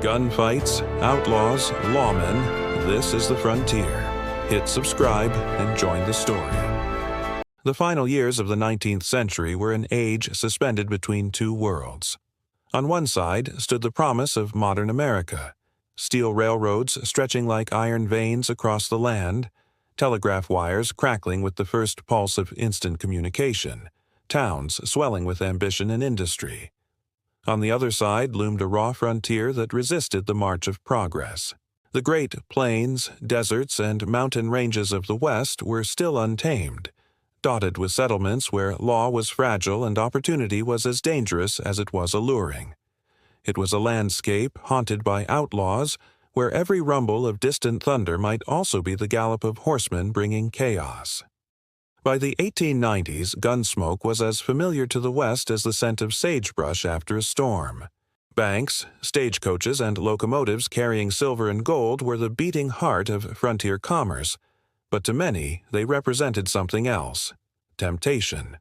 Gunfights, outlaws, lawmen, this is the frontier. Hit subscribe and join the story. The final years of the 19th century were an age suspended between two worlds. On one side stood the promise of modern America, steel railroads stretching like iron veins across the land, telegraph wires crackling with the first pulse of instant communication, towns swelling with ambition and industry. On the other side loomed a raw frontier that resisted the march of progress. The great plains, deserts, and mountain ranges of the West were still untamed, dotted with settlements where law was fragile and opportunity was as dangerous as it was alluring. It was a landscape haunted by outlaws, where every rumble of distant thunder might also be the gallop of horsemen bringing chaos. By the 1890s, gunsmoke was as familiar to the West as the scent of sagebrush after a storm. Banks, stagecoaches, and locomotives carrying silver and gold were the beating heart of frontier commerce, but to many they represented something else: temptation.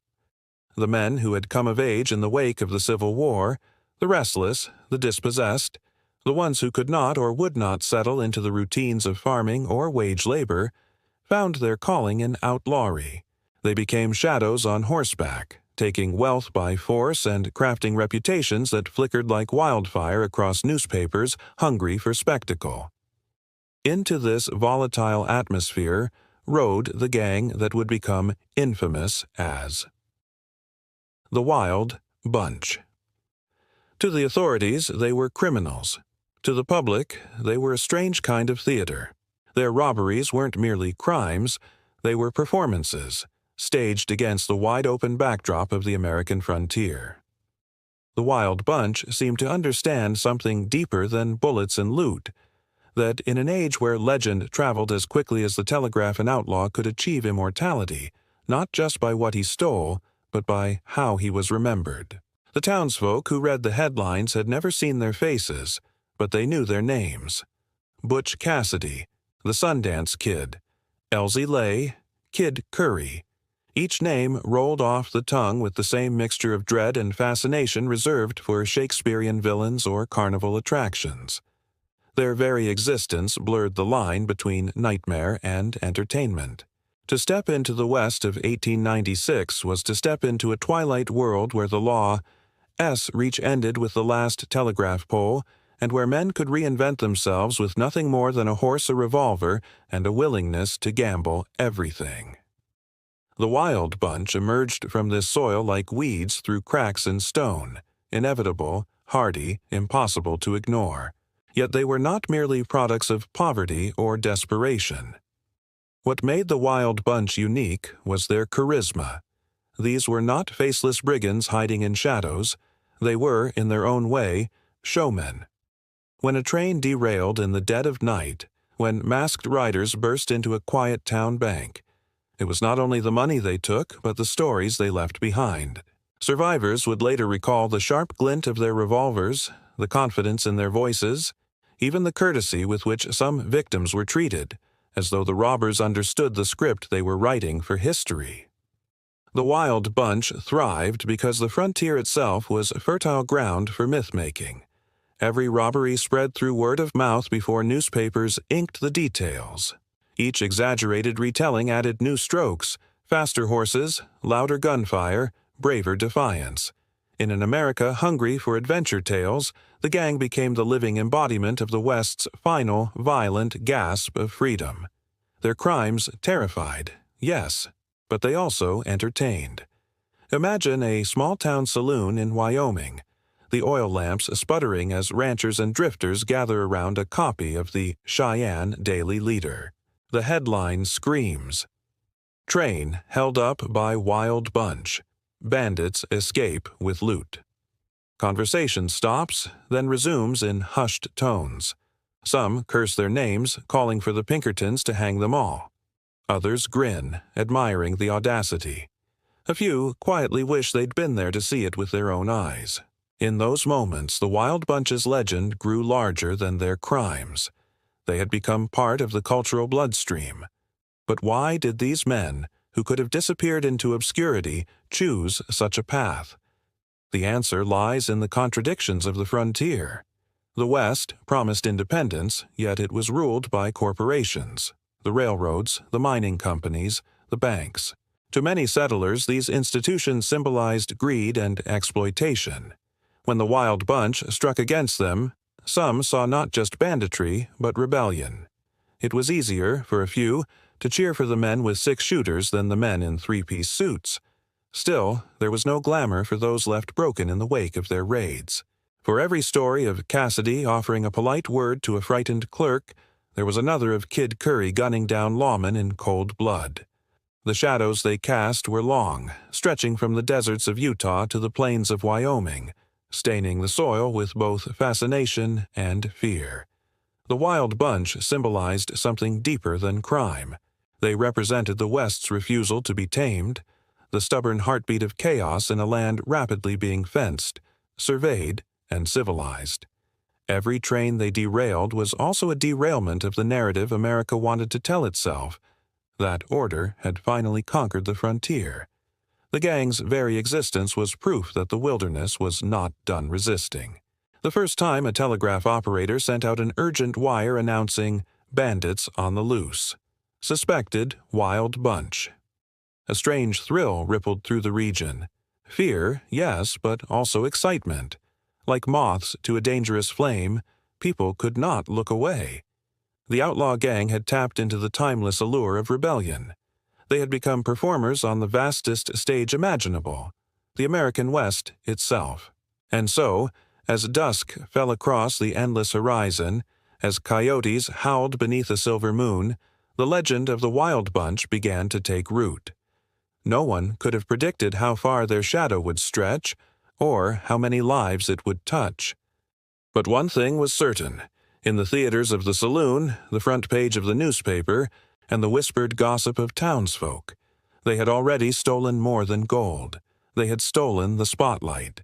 The men who had come of age in the wake of the Civil War, the restless, the dispossessed, the ones who could not or would not settle into the routines of farming or wage labor, found their calling in outlawry. They became shadows on horseback, taking wealth by force and crafting reputations that flickered like wildfire across newspapers hungry for spectacle. Into this volatile atmosphere rode the gang that would become infamous as the Wild Bunch. To the authorities, they were criminals. To the public, they were a strange kind of theater. Their robberies weren't merely crimes, they were performances, staged against the wide-open backdrop of the American frontier. The Wild Bunch seemed to understand something deeper than bullets and loot, that in an age where legend traveled as quickly as the telegraph, an outlaw could achieve immortality, not just by what he stole, but by how he was remembered. The townsfolk who read the headlines had never seen their faces, but they knew their names: Butch Cassidy, the Sundance Kid, Elsie Lay, Kid Curry. Each name rolled off the tongue with the same mixture of dread and fascination reserved for Shakespearean villains or carnival attractions. Their very existence blurred the line between nightmare and entertainment. To step into the West of 1896 was to step into a twilight world where the law's reach ended with the last telegraph pole, and where men could reinvent themselves with nothing more than a horse, a revolver, and a willingness to gamble everything. The Wild Bunch emerged from this soil like weeds through cracks in stone, inevitable, hardy, impossible to ignore. Yet they were not merely products of poverty or desperation. What made the Wild Bunch unique was their charisma. These were not faceless brigands hiding in shadows. They were, in their own way, showmen. When a train derailed in the dead of night, when masked riders burst into a quiet town bank, it was not only the money they took, but the stories they left behind. Survivors would later recall the sharp glint of their revolvers, the confidence in their voices, even the courtesy with which some victims were treated, as though the robbers understood the script they were writing for history. The Wild Bunch thrived because the frontier itself was fertile ground for myth-making. Every robbery spread through word of mouth before newspapers inked the details. Each exaggerated retelling added new strokes: faster horses, louder gunfire, braver defiance. In an America hungry for adventure tales, the gang became the living embodiment of the West's final, violent gasp of freedom. Their crimes terrified, yes, but they also entertained. Imagine a small-town saloon in Wyoming, the oil lamps sputtering as ranchers and drifters gather around a copy of the Cheyenne Daily Leader. The headline screams: "Train held up by Wild Bunch. Bandits escape with loot." Conversation stops, then resumes in hushed tones. Some curse their names, calling for the Pinkertons to hang them all. Others grin, admiring the audacity. A few quietly wish they'd been there to see it with their own eyes. In those moments, the Wild Bunch's legend grew larger than their crimes. They had become part of the cultural bloodstream. But why did these men, who could have disappeared into obscurity, choose such a path? The answer lies in the contradictions of the frontier. The West promised independence, yet it was ruled by corporations, the railroads, the mining companies, the banks. To many settlers, these institutions symbolized greed and exploitation. When the Wild Bunch struck against them, some saw not just banditry, but rebellion. It was easier, for a few, to cheer for the men with six-shooters than the men in three-piece suits. Still, there was no glamour for those left broken in the wake of their raids. For every story of Cassidy offering a polite word to a frightened clerk, there was another of Kid Curry gunning down lawmen in cold blood. The shadows they cast were long, stretching from the deserts of Utah to the plains of Wyoming, staining the soil with both fascination and fear. The Wild Bunch symbolized something deeper than crime. They represented the West's refusal to be tamed, the stubborn heartbeat of chaos in a land rapidly being fenced, surveyed, and civilized. Every train they derailed was also a derailment of the narrative America wanted to tell itself. That order had finally conquered the frontier. The gang's very existence was proof that the wilderness was not done resisting. The first time a telegraph operator sent out an urgent wire announcing bandits on the loose. Suspected Wild Bunch. A strange thrill rippled through the region. Fear, yes, but also excitement. Like moths to a dangerous flame, people could not look away. The outlaw gang had tapped into the timeless allure of rebellion. They had become performers on the vastest stage imaginable, the American West itself. And so, as dusk fell across the endless horizon, as coyotes howled beneath a silver moon, the legend of the Wild Bunch began to take root. No one could have predicted how far their shadow would stretch, or how many lives it would touch. But one thing was certain. In the theaters of the saloon, the front page of the newspaper, and the whispered gossip of townsfolk, they had already stolen more than gold. They had stolen the spotlight.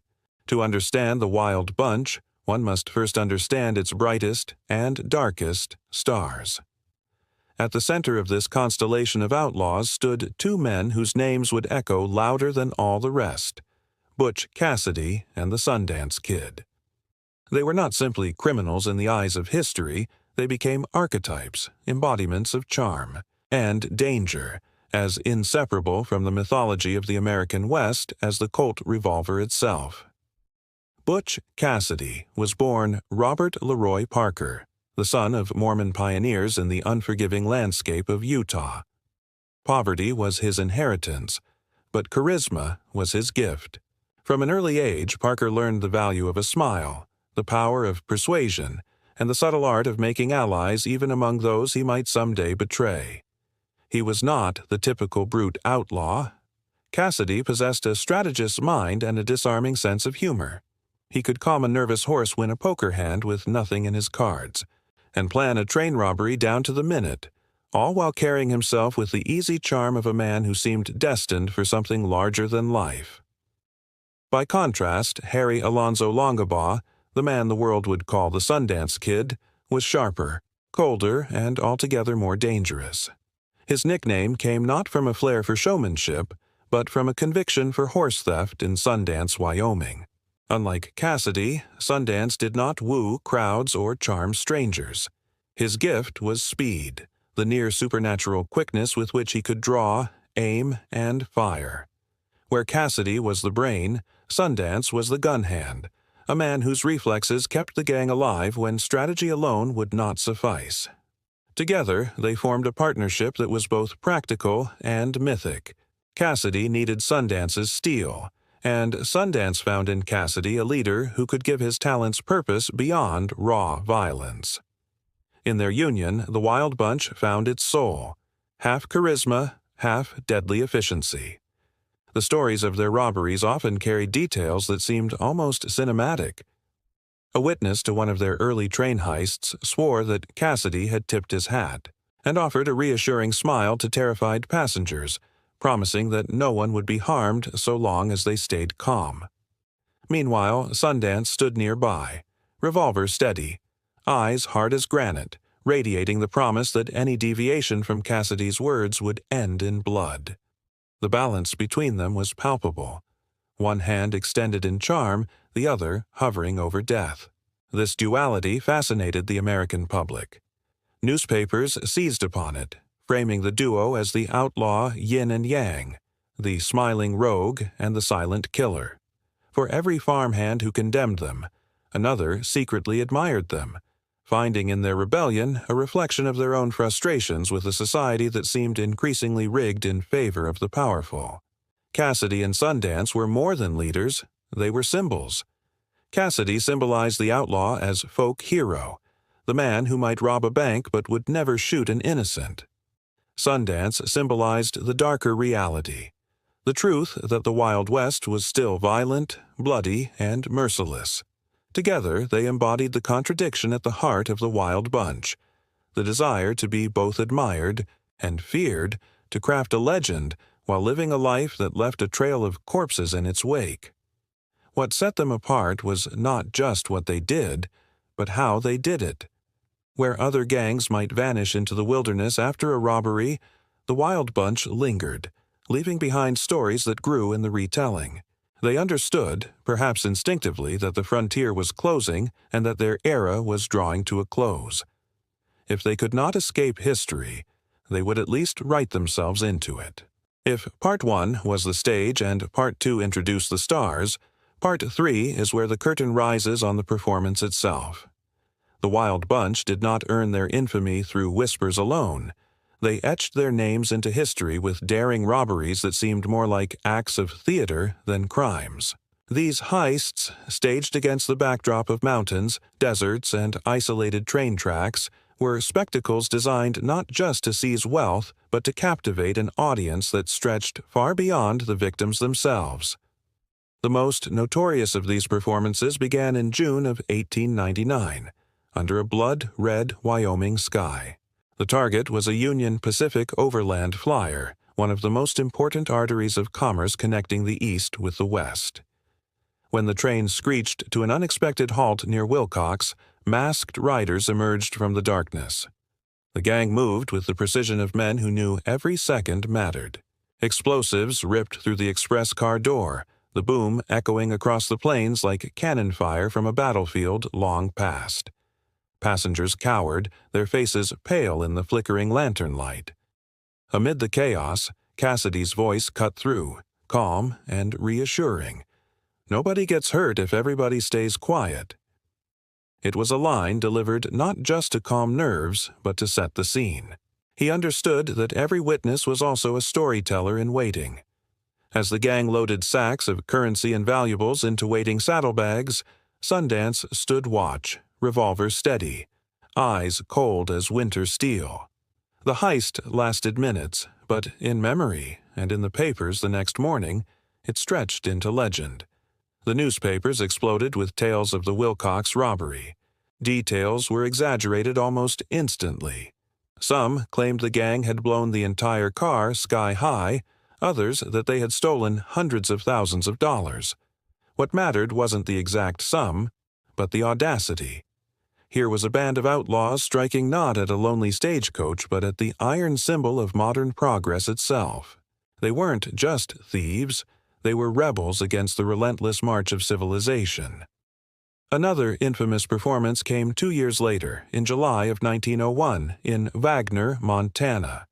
To understand the Wild Bunch, one must first understand its brightest and darkest stars. At the center of this constellation of outlaws stood two men whose names would echo louder than all the rest: Butch Cassidy and the Sundance Kid. They were not simply criminals in the eyes of history, they became archetypes, embodiments of charm and danger, as inseparable from the mythology of the American West as the Colt revolver itself. Butch Cassidy was born Robert Leroy Parker, the son of Mormon pioneers in the unforgiving landscape of Utah. Poverty was his inheritance, but charisma was his gift. From an early age, Parker learned the value of a smile, the power of persuasion, and the subtle art of making allies even among those he might someday betray. He was not the typical brute outlaw. Cassidy possessed a strategist's mind and a disarming sense of humor. He could calm a nervous horse win a poker hand with nothing in his cards, and plan a train robbery down to the minute, all while carrying himself with the easy charm of a man who seemed destined for something larger than life. By contrast, Harry Alonzo Longabaugh, the man the world would call the Sundance Kid, was sharper, colder, and altogether more dangerous. His nickname came not from a flair for showmanship, but from a conviction for horse theft in Sundance, Wyoming. Unlike Cassidy, Sundance did not woo crowds or charm strangers. His gift was speed, the near-supernatural quickness with which he could draw, aim, and fire. Where Cassidy was the brain, Sundance was the gun hand, a man whose reflexes kept the gang alive when strategy alone would not suffice. Together, they formed a partnership that was both practical and mythic. Cassidy needed Sundance's steel, and Sundance found in Cassidy a leader who could give his talents purpose beyond raw violence. In their union, the Wild Bunch found its soul, half charisma, half deadly efficiency. The stories of their robberies often carried details that seemed almost cinematic. A witness to one of their early train heists swore that Cassidy had tipped his hat, and offered a reassuring smile to terrified passengers, promising that no one would be harmed so long as they stayed calm. Meanwhile, Sundance stood nearby, revolver steady, eyes hard as granite, radiating the promise that any deviation from Cassidy's words would end in blood. The balance between them was palpable, one hand extended in charm, the other hovering over death. This duality fascinated the American public. Newspapers seized upon it, framing the duo as the outlaw yin and yang, the smiling rogue and the silent killer. For every farmhand who condemned them, another secretly admired them, finding in their rebellion a reflection of their own frustrations with a society that seemed increasingly rigged in favor of the powerful. Cassidy and Sundance were more than leaders, they were symbols. Cassidy symbolized the outlaw as folk hero, the man who might rob a bank but would never shoot an innocent. Sundance symbolized the darker reality, the truth that the Wild West was still violent, bloody, and merciless. Together, they embodied the contradiction at the heart of the Wild Bunch, the desire to be both admired and feared, to craft a legend while living a life that left a trail of corpses in its wake. What set them apart was not just what they did, but how they did it. Where other gangs might vanish into the wilderness after a robbery, the Wild Bunch lingered, leaving behind stories that grew in the retelling. They understood, perhaps instinctively, that the frontier was closing and that their era was drawing to a close. If they could not escape history, they would at least write themselves into it. If Part 1 was the stage and Part 2 introduced the stars, Part 3 is where the curtain rises on the performance itself. The Wild Bunch did not earn their infamy through whispers alone. They etched their names into history with daring robberies that seemed more like acts of theater than crimes. These heists, staged against the backdrop of mountains, deserts, and isolated train tracks, were spectacles designed not just to seize wealth, but to captivate an audience that stretched far beyond the victims themselves. The most notorious of these performances began in June of 1899, under a blood-red Wyoming sky. The target was a Union Pacific overland flyer, one of the most important arteries of commerce connecting the East with the West. When the train screeched to an unexpected halt near Wilcox, masked riders emerged from the darkness. The gang moved with the precision of men who knew every second mattered. Explosives ripped through the express car door, the boom echoing across the plains like cannon fire from a battlefield long past. Passengers cowered, their faces pale in the flickering lantern light. Amid the chaos, Cassidy's voice cut through, calm and reassuring. "Nobody gets hurt if everybody stays quiet." It was a line delivered not just to calm nerves, but to set the scene. He understood that every witness was also a storyteller in waiting. As the gang loaded sacks of currency and valuables into waiting saddlebags, Sundance stood watch, revolver steady, eyes cold as winter steel. The heist lasted minutes, but in memory and in the papers the next morning, it stretched into legend. The newspapers exploded with tales of the Wilcox robbery. Details were exaggerated almost instantly. Some claimed the gang had blown the entire car sky high, others that they had stolen hundreds of thousands of dollars. What mattered wasn't the exact sum, but the audacity. Here was a band of outlaws striking not at a lonely stagecoach, but at the iron symbol of modern progress itself. They weren't just thieves, they were rebels against the relentless march of civilization. Another infamous performance came 2 years later, in July of 1901, in Wagner, Montana.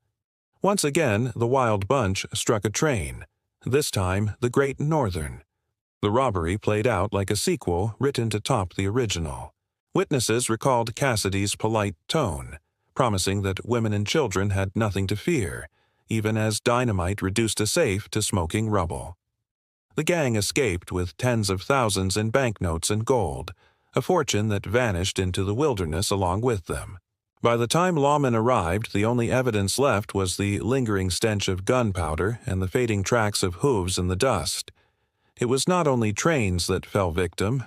Once again, the Wild Bunch struck a train, this time the Great Northern. The robbery played out like a sequel written to top the original. Witnesses recalled Cassidy's polite tone, promising that women and children had nothing to fear, even as dynamite reduced a safe to smoking rubble. The gang escaped with tens of thousands in banknotes and gold, a fortune that vanished into the wilderness along with them. By the time lawmen arrived, the only evidence left was the lingering stench of gunpowder and the fading tracks of hooves in the dust. It was not only trains that fell victim.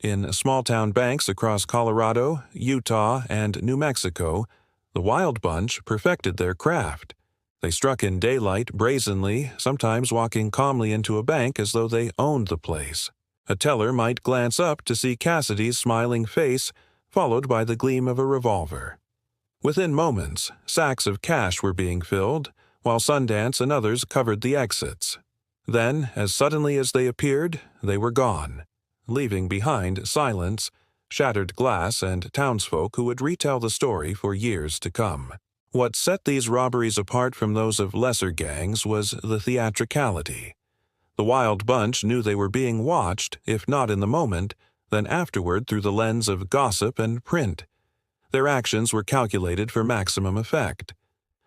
In small-town banks across Colorado, Utah, and New Mexico, the Wild Bunch perfected their craft. They struck in daylight brazenly, sometimes walking calmly into a bank as though they owned the place. A teller might glance up to see Cassidy's smiling face, followed by the gleam of a revolver. Within moments, sacks of cash were being filled, while Sundance and others covered the exits. Then, as suddenly as they appeared, they were gone, leaving behind silence shattered glass, and townsfolk who would retell the story for years to come. What set these robberies apart from those of lesser gangs was the theatricality. The Wild Bunch knew they were being watched, if not in the moment, then afterward through the lens of gossip and print. Their actions were calculated for maximum effect.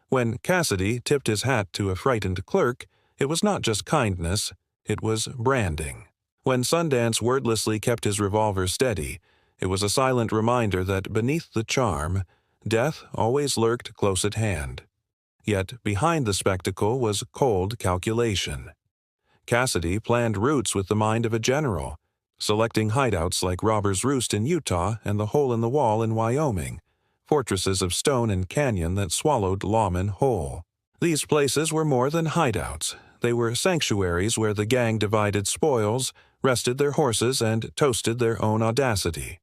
When Cassidy tipped his hat to a frightened clerk, it was not just kindness, it was branding. When Sundance wordlessly kept his revolver steady, it was a silent reminder that beneath the charm, death always lurked close at hand. Yet behind the spectacle was cold calculation. Cassidy planned routes with the mind of a general, selecting hideouts like Robber's Roost in Utah and the Hole in the Wall in Wyoming, fortresses of stone and canyon that swallowed Lawmen whole. These places were more than hideouts. They were sanctuaries where the gang divided spoils, rested their horses, and toasted their own audacity.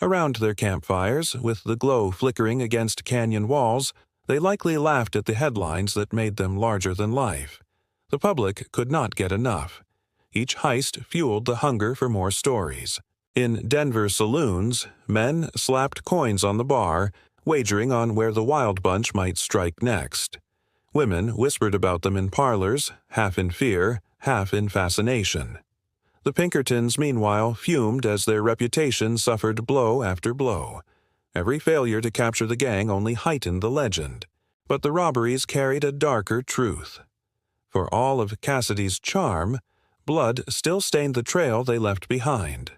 Around their campfires, with the glow flickering against canyon walls, they likely laughed at the headlines that made them larger than life. The public could not get enough. Each heist fueled the hunger for more stories. In Denver saloons, men slapped coins on the bar, wagering on where the Wild Bunch might strike next. Women whispered about them in parlors, half in fear, half in fascination. The Pinkertons, meanwhile, fumed as their reputation suffered blow after blow. Every failure to capture the gang only heightened the legend. But the robberies carried a darker truth. For all of Cassidy's charm, blood still stained the trail they left behind.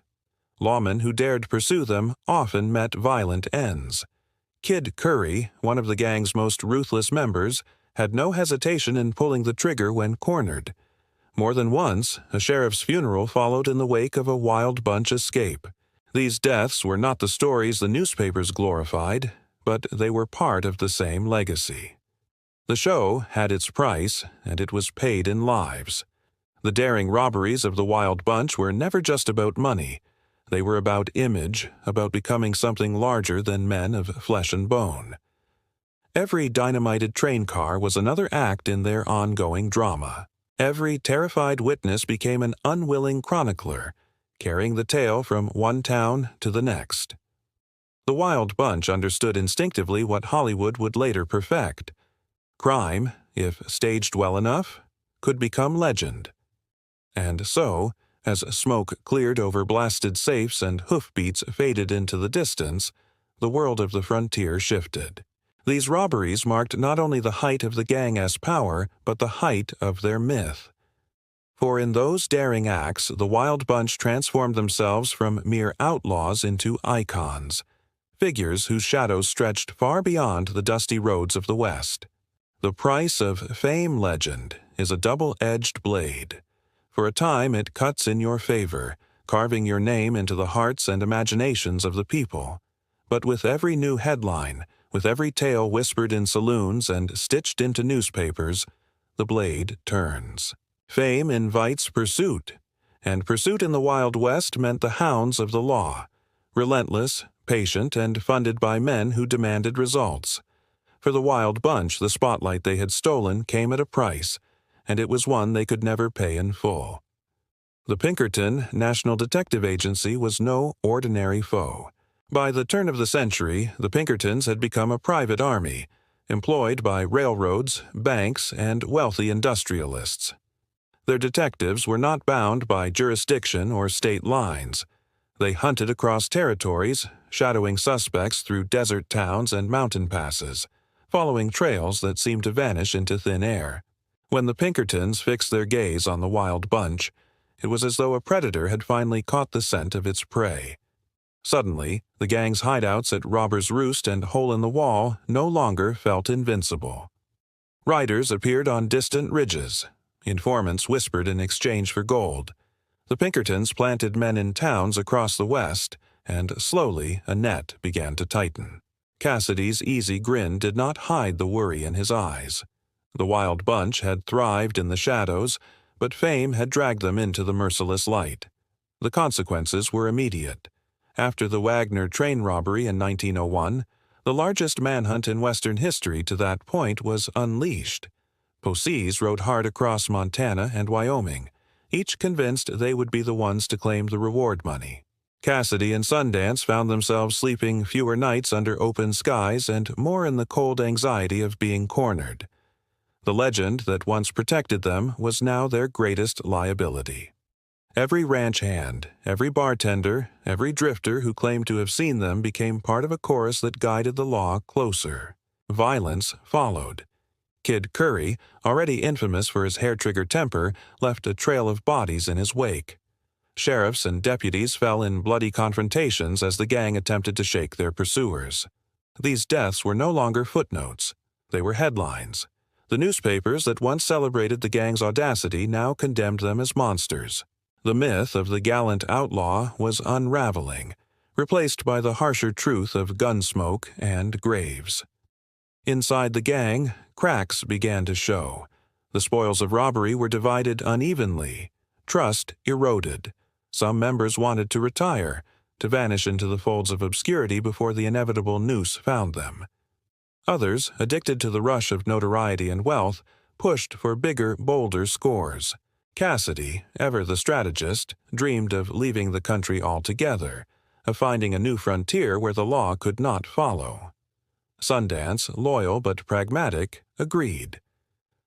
Lawmen who dared pursue them often met violent ends. Kid Curry, one of the gang's most ruthless members, had no hesitation in pulling the trigger when cornered. More than once, a sheriff's funeral followed in the wake of a Wild Bunch escape. These deaths were not the stories the newspapers glorified, but they were part of the same legacy. The show had its price, and it was paid in lives. The daring robberies of the Wild Bunch were never just about money. They were about image, about becoming something larger than men of flesh and bone. Every dynamited train car was another act in their ongoing drama. Every terrified witness became an unwilling chronicler, carrying the tale from one town to the next. The Wild Bunch understood instinctively what Hollywood would later perfect. Crime, if staged well enough, could become legend. And so, as smoke cleared over blasted safes and hoofbeats faded into the distance, the world of the frontier shifted. These robberies marked not only the height of the gang's power, but the height of their myth. For in those daring acts, the Wild Bunch transformed themselves from mere outlaws into icons, figures whose shadows stretched far beyond the dusty roads of the West. The price of fame legend is a double-edged blade. For a time it cuts in your favor, carving your name into the hearts and imaginations of the people. But with every new headline, with every tale whispered in saloons and stitched into newspapers, the blade turns. Fame invites pursuit, and pursuit in the Wild West meant the hounds of the law, relentless, patient, and funded by men who demanded results. For the Wild Bunch, the spotlight they had stolen came at a price, and it was one they could never pay in full. The Pinkerton National Detective Agency was no ordinary foe. By the turn of the century, the Pinkertons had become a private army, employed by railroads, banks, and wealthy industrialists. Their detectives were not bound by jurisdiction or state lines. They hunted across territories, shadowing suspects through desert towns and mountain passes, following trails that seemed to vanish into thin air. When the Pinkertons fixed their gaze on the Wild Bunch, it was as though a predator had finally caught the scent of its prey. Suddenly, the gang's hideouts at Robber's Roost and Hole in the Wall no longer felt invincible. Riders appeared on distant ridges. Informants whispered in exchange for gold. The Pinkertons planted men in towns across the West, and slowly a net began to tighten. Cassidy's easy grin did not hide the worry in his eyes. The Wild Bunch had thrived in the shadows, but fame had dragged them into the merciless light. The consequences were immediate. After the Wagner train robbery in 1901, the largest manhunt in Western history to that point was unleashed. Posees rode hard across Montana and Wyoming, each convinced they would be the ones to claim the reward money. Cassidy and Sundance found themselves sleeping fewer nights under open skies and more in the cold anxiety of being cornered. The legend that once protected them was now their greatest liability. Every ranch hand, every bartender, every drifter who claimed to have seen them became part of a chorus that guided the law closer. Violence followed. Kid Curry, already infamous for his hair-trigger temper, left a trail of bodies in his wake. Sheriffs and deputies fell in bloody confrontations as the gang attempted to shake their pursuers. These deaths were no longer footnotes. They were headlines. The newspapers that once celebrated the gang's audacity now condemned them as monsters. The myth of the gallant outlaw was unraveling, replaced by the harsher truth of gunsmoke and graves. Inside the gang, cracks began to show. The spoils of robbery were divided unevenly. Trust eroded. Some members wanted to retire, to vanish into the folds of obscurity before the inevitable noose found them. Others, addicted to the rush of notoriety and wealth, pushed for bigger, bolder scores. Cassidy, ever the strategist, dreamed of leaving the country altogether, of finding a new frontier where the law could not follow. Sundance, loyal but pragmatic, agreed.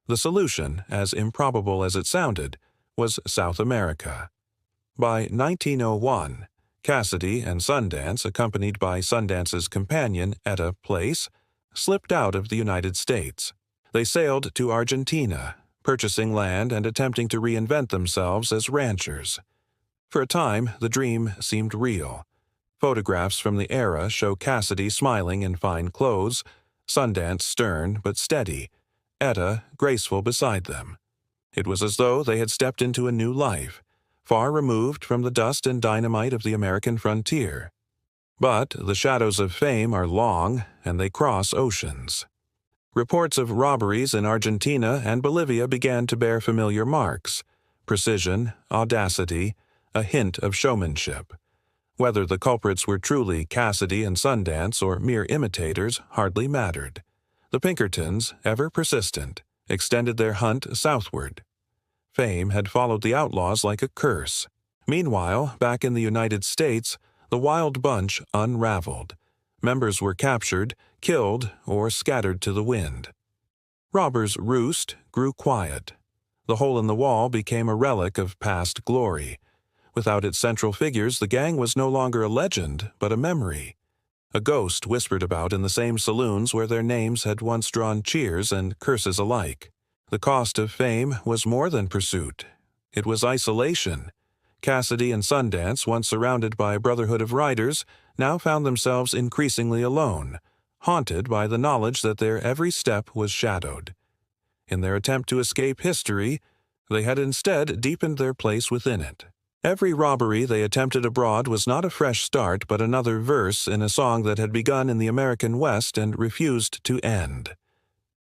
The solution, as improbable as it sounded, was South America. By 1901, Cassidy and Sundance, accompanied by Sundance's companion, Etta Place, slipped out of the United States. They sailed to Argentina, purchasing land and attempting to reinvent themselves as ranchers. For a time, the dream seemed real. Photographs from the era show Cassidy smiling in fine clothes, Sundance stern but steady, Etta graceful beside them. It was as though they had stepped into a new life, far removed from the dust and dynamite of the American frontier. But the shadows of fame are long, and they cross oceans. Reports of robberies in Argentina and Bolivia began to bear familiar marks: precision, audacity, a hint of showmanship. Whether the culprits were truly Cassidy and Sundance or mere imitators hardly mattered. The Pinkertons, ever persistent, extended their hunt southward. Fame had followed the Outlaws like a curse. Meanwhile, back in the United States, the wild bunch unraveled. Members were captured, killed, or scattered to the wind. Robbers' Roost grew quiet. The hole in the wall became a relic of past glory. Without its central figures, the gang was no longer a legend, but a memory. A ghost whispered about in the same saloons where their names had once drawn cheers and curses alike. The cost of fame was more than pursuit. It was isolation. Cassidy and Sundance, once surrounded by a brotherhood of riders, now found themselves increasingly alone, haunted by the knowledge that their every step was shadowed. In their attempt to escape history, they had instead deepened their place within it. Every robbery they attempted abroad was not a fresh start but another verse in a song that had begun in the American West and refused to end.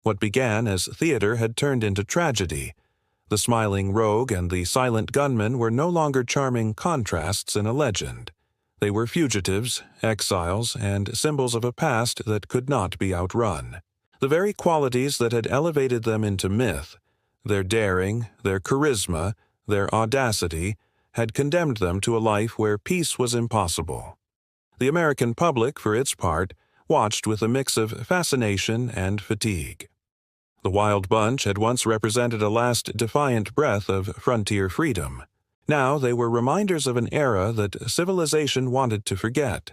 What began as theater had turned into tragedy. The smiling rogue and the silent gunman were no longer charming contrasts in a legend. They were fugitives, exiles, and symbols of a past that could not be outrun. The very qualities that had elevated them into myth, their daring, their charisma, their audacity, had condemned them to a life where peace was impossible. The American public, for its part, watched with a mix of fascination and fatigue. The Wild Bunch had once represented a last defiant breath of frontier freedom. Now they were reminders of an era that civilization wanted to forget.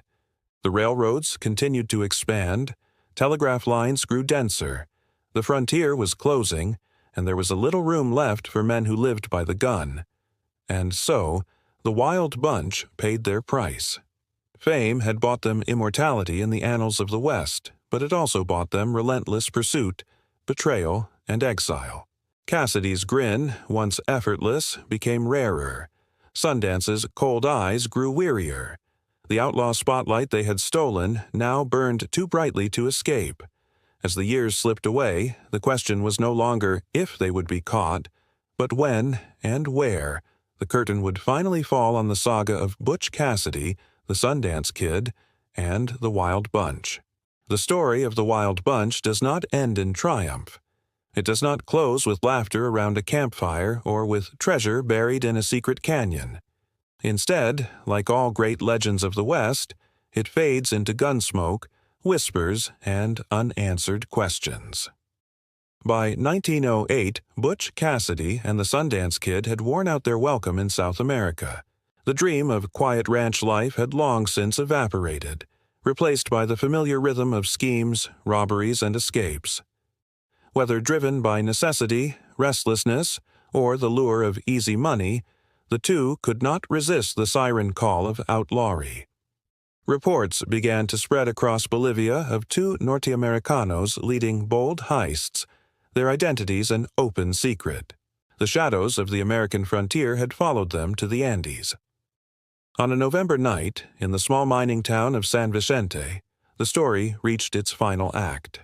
The railroads continued to expand, telegraph lines grew denser, the frontier was closing, and there was a little room left for men who lived by the gun. And so, the Wild Bunch paid their price. Fame had bought them immortality in the annals of the West, but it also bought them relentless pursuit, betrayal, and exile. Cassidy's grin, once effortless, became rarer. Sundance's cold eyes grew wearier. The outlaw spotlight they had stolen now burned too brightly to escape. As the years slipped away, the question was no longer if they would be caught, but when and where the curtain would finally fall on the saga of Butch Cassidy, the Sundance Kid, and the Wild Bunch. The story of the Wild Bunch does not end in triumph. It does not close with laughter around a campfire or with treasure buried in a secret canyon. Instead, like all great legends of the West, it fades into gunsmoke, whispers, and unanswered questions. By 1908, Butch Cassidy and the Sundance Kid had worn out their welcome in South America. The dream of quiet ranch life had long since evaporated, replaced by the familiar rhythm of schemes, robberies, and escapes. Whether driven by necessity, restlessness, or the lure of easy money, the two could not resist the siren call of outlawry. Reports began to spread across Bolivia of two Norteamericanos leading bold heists, their identities an open secret. The shadows of the American frontier had followed them to the Andes. On a November night, in the small mining town of San Vicente, the story reached its final act.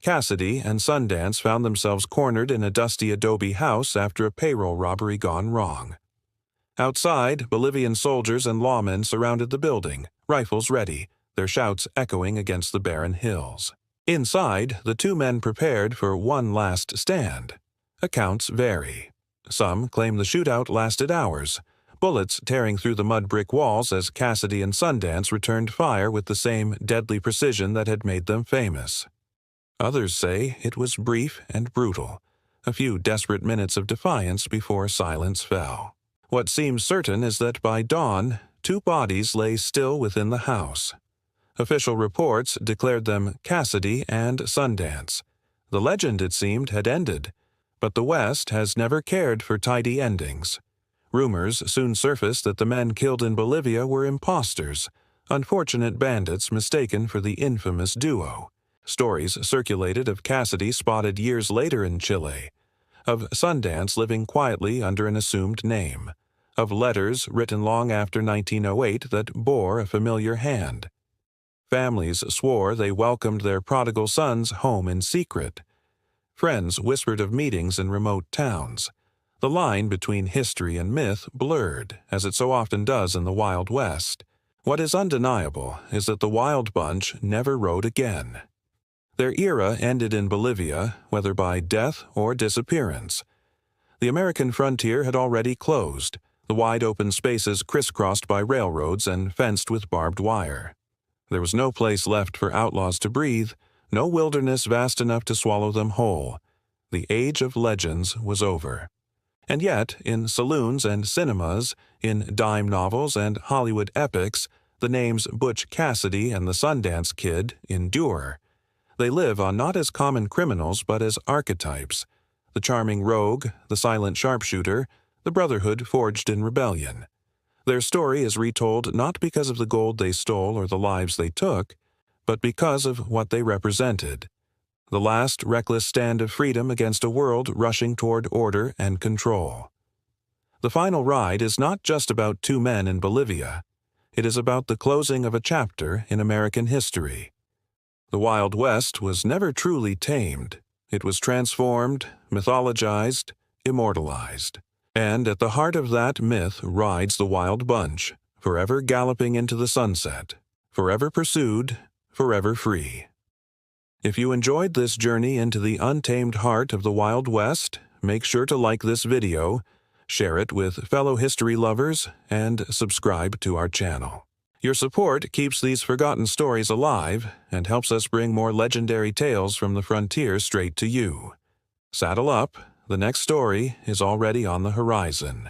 Cassidy and Sundance found themselves cornered in a dusty adobe house after a payroll robbery gone wrong. Outside, Bolivian soldiers and lawmen surrounded the building, rifles ready, their shouts echoing against the barren hills. Inside, the two men prepared for one last stand. Accounts vary. Some claim the shootout lasted hours, bullets tearing through the mud brick walls as Cassidy and Sundance returned fire with the same deadly precision that had made them famous. Others say it was brief and brutal, a few desperate minutes of defiance before silence fell. What seems certain is that by dawn, two bodies lay still within the house. Official reports declared them Cassidy and Sundance. The legend, it seemed, had ended, but the West has never cared for tidy endings. Rumors soon surfaced that the men killed in Bolivia were imposters, unfortunate bandits mistaken for the infamous duo. Stories circulated of Cassidy spotted years later in Chile, of Sundance living quietly under an assumed name, of letters written long after 1908 that bore a familiar hand. Families swore they welcomed their prodigal sons home in secret. Friends whispered of meetings in remote towns. The line between history and myth blurred, as it so often does in the Wild West. What is undeniable is that the Wild Bunch never rode again. Their era ended in Bolivia, whether by death or disappearance. The American frontier had already closed, the wide-open spaces crisscrossed by railroads and fenced with barbed wire. There was no place left for outlaws to breathe, no wilderness vast enough to swallow them whole. The age of legends was over. And yet, in saloons and cinemas, in dime novels and Hollywood epics, the names Butch Cassidy and the Sundance Kid endure. They live on not as common criminals but as archetypes, the charming rogue, the silent sharpshooter, the brotherhood forged in rebellion. Their story is retold not because of the gold they stole or the lives they took, but because of what they represented. The last reckless stand of freedom against a world rushing toward order and control. The final ride is not just about two men in Bolivia. It is about the closing of a chapter in American history. The Wild West was never truly tamed. It was transformed, mythologized, immortalized. And at the heart of that myth rides the Wild Bunch, forever galloping into the sunset, forever pursued, forever free. If you enjoyed this journey into the untamed heart of the Wild West, make sure to like this video, share it with fellow history lovers, and subscribe to our channel. Your support keeps these forgotten stories alive and helps us bring more legendary tales from the frontier straight to you. Saddle up, the next story is already on the horizon.